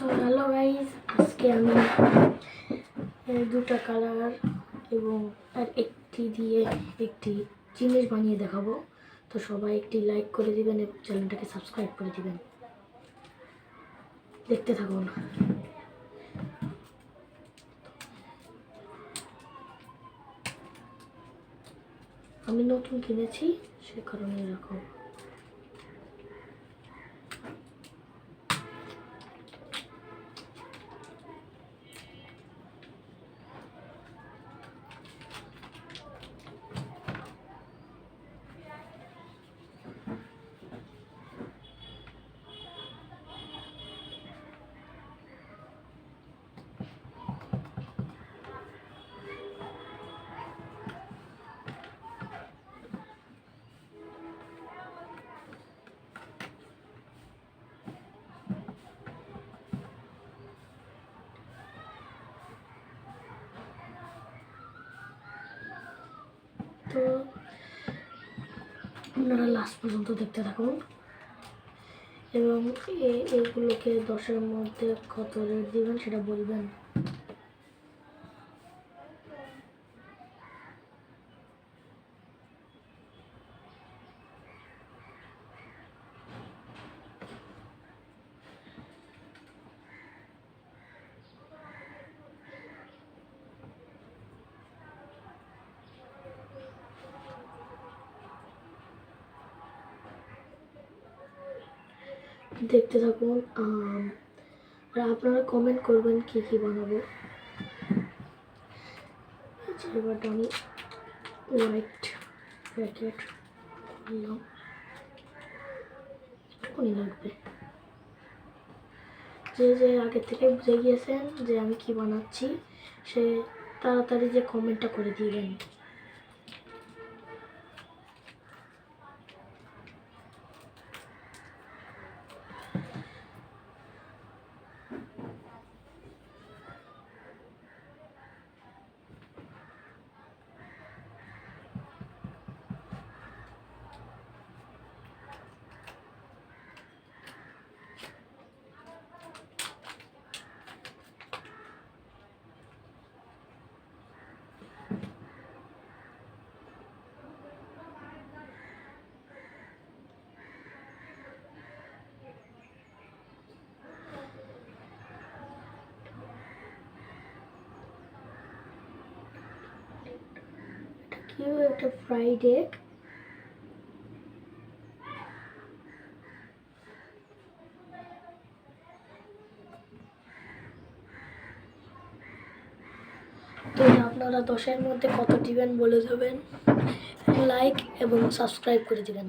So hello guys, আজকে আমি দুটা কালার এবং আর একটি দিয়ে একটি জিনিস বানিয়ে দেখাবো। তো সবাই একটি লাইক করে দিবেন এবং চ্যানেলটাকে সাবস্ক্রাইব করে দিবেন। দেখতে থাকুন। আমি নতুন কিনেছি, সে কারণে এরকম। তো আপনারা লাস্ট পর্যন্ত দেখতে থাকুন এবং এগুলোকে 10-এর মধ্যে কত রেট দিবেন সেটা বলবেন। দেখতে থাকুন আর আপনারা কমেন্ট করবেন কি কি বানাবো। এবার আমি হোয়াইট প্যাকেট করলাম, এখনই লাগবে। যে যে আগে থেকে বুঝে গিয়েছেন যে আমি কি বানাচ্ছি, সে তাড়াতাড়ি যে কমেন্টটা করে দিবেন। কেউ একটা ফ্রাইড এগ, তো আপনারা 10-এর মধ্যে কত দিবেন বলে দেবেন, লাইক এবং সাবস্ক্রাইব করে দিবেন।